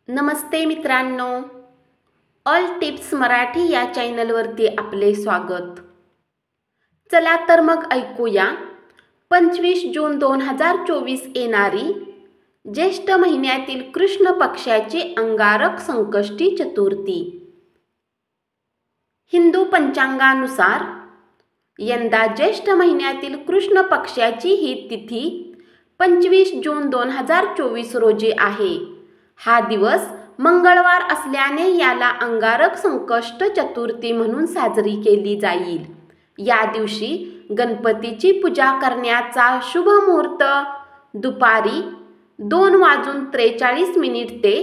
नमस्ते मित्रांनो, all tips Marathi या चॅनलवरती आपले स्वागत। चला तर मग ऐकूया 25 जून 2024 येणारी ज्येष्ठ महिन्यातील कृष्ण पक्षाची अंगारक संकष्टी चतुर्थी। हिंदू पंचांगानुसार यंदा ज्येष्ठ महिन्यातील कृष्ण पक्षाची ही तिथी 25 जून 2024 रोजी आहे। हा दिवस मंगळवार असल्याने याला अंगारक संकष्ट चतुर्थी म्हणून साजरी केली जाईल। या दिवशी गणपतीची पूजा करण्याचा शुभ मुहूर्त दुपारी 2:43 ते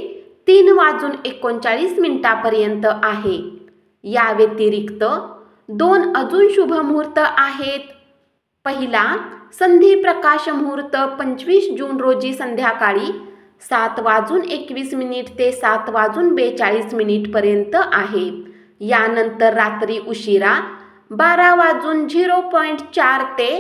3:39 पर्यंत आहे। या व्यतिरिक्त दोन अजून शुभ मुहूर्त आहेत। पहिला संधी प्रकाश मुहूर्त 25 जून रोजी संध्याकाळी 7:21 ते 7:42 पर्यंत आहे। यानंतर रात्री उशिरा 12:04 ते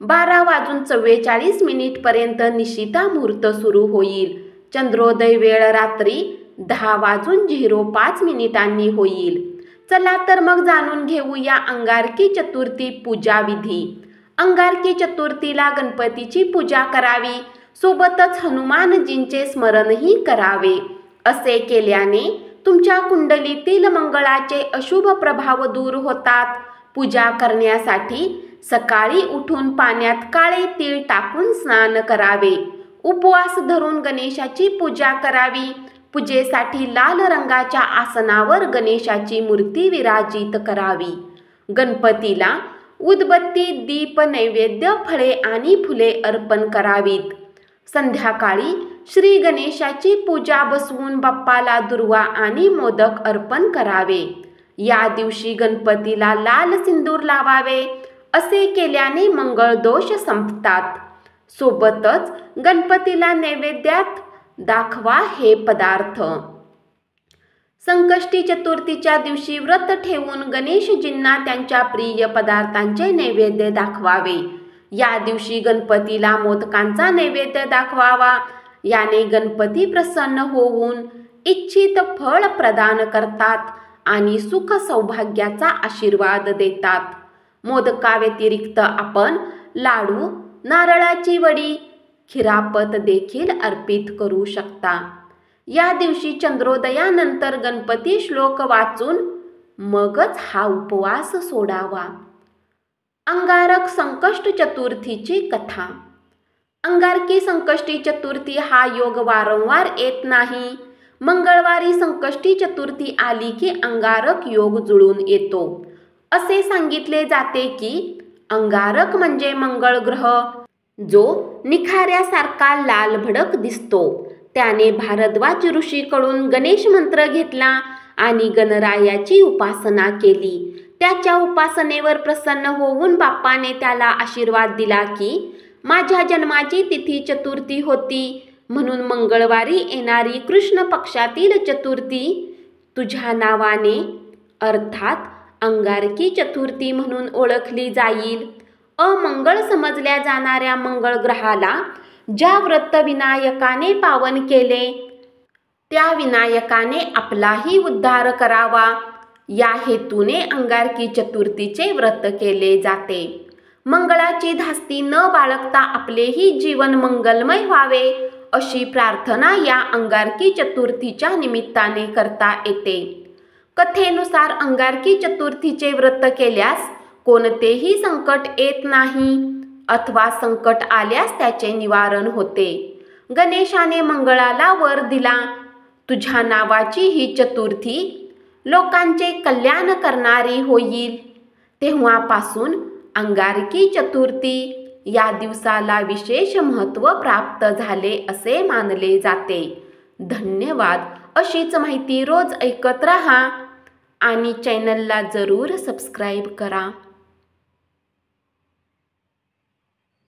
12:44 पर्यंत निशिता मुहूर्त सुरू होईल। चंद्रोदय वेळ रात्री 10:05 होईल। चला तर मग जाणून घेऊया अंगारकी चतुर्थी पूजा विधी। अंगारकी चतुर्थीला गणपतीची पूजा करावी, सोबतच हनुमानजींचे स्मरणही करावे। असे केल्याने तुमच्या कुंडलीतील मंगळाचे अशुभ प्रभाव दूर होतात। पूजा करण्यासाठी सकाळी उठून पाण्यात काळे तीळ टाकून स्नान करावे। उपवास धरून गणेशाची पूजा करावी। पूजेसाठी लाल रंगाच्या आसनावर गणेशाची मूर्ती विराजित करावी। गणपतीला उदबत्ती, दीप, नैवेद्य, फळे आणि फुले अर्पण करावीत। संध्याकाळी श्री गणेशाची पूजा बसवून बाप्पाला दुर्वा आणि मोदक अर्पण करावे। या दिवशी गणपतीला लाल सिंदूर लावावे। असे केल्याने मंगळ दोष संपतात। सोबतच गणपतीला नैवेद्यात दाखवा हे पदार्थ। संकष्टी चतुर्थीच्या दिवशी व्रत ठेवून गणेशजींना त्यांच्या प्रिय पदार्थांचे नैवेद्य दाखवावे। या दिवशी गणपतीला मोदकांचा नैवेद्य दाखवावा। याने गणपती प्रसन्न होऊन इच्छित फळ प्रदान करतात आणि सुख सौभाग्याचा आशीर्वाद देतात। मोदकाव्यतिरिक्त आपण लाडू, नारळाची वडी, खिरापत देखील अर्पित करू शकता। या दिवशी चंद्रोदयानंतर गणपती श्लोक वाचून मगच हा उपवास सोडावा। अंगारक संकष्ट चतुर्थीची कथा। अंगारकी संकष्टी चतुर्थी हा योग वारंवार येत नाही। मंगळवारी संकष्टी चतुर्थी आली की अंगारक योग जुळून येतो। असे सांगितले जाते की अंगारक म्हणजे मंगळ ग्रह, जो निखाऱ्यासारखा लाल भडक दिसतो। त्याने भारद्वाज ऋषीकडून गणेश मंत्र घेतला आणि गणरायाची उपासना केली। त्याच्या उपासनेवर प्रसन्न होऊन बाप्पाने त्याला आशीर्वाद दिला की माझ्या जन्माची तिथी चतुर्थी होती, म्हणून मंगळवारी येणारी कृष्ण पक्षातील चतुर्थी तुझ्या नावाने अर्थात अंगारकी चतुर्थी म्हणून ओळखली जाईल। अमंगळ समजल्या जाणाऱ्या मंगळ ग्रहाला ज्या व्रत विनायकाने पावन केले, त्या विनायकाने आपलाही उद्धार करावा, या हेतूने अंगारकी चतुर्थीचे व्रत केले जाते। मंगळाची धास्ती न बाळगता आपलेही जीवन मंगलमय व्हावे, अशी प्रार्थना या अंगारकी चतुर्थीच्या निमित्ताने करता येते। कथेनुसार अंगारकी चतुर्थीचे व्रत केल्यास कोणतेही संकट येत नाही अथवा संकट आल्यास त्याचे निवारण होते। गणेशाने मंगळाला वर दिला, तुझ्या नावाची ही चतुर्थी लोकांचे कल्याण करणारी होईल। तेव्हापासून अंगारकी चतुर्थी या दिवसाला विशेष महत्त्व प्राप्त झाले असे मानले जाते। धन्यवाद। अशीच माहिती रोज ऐकत रहा आणि चॅनलला जरूर सबस्क्राईब करा।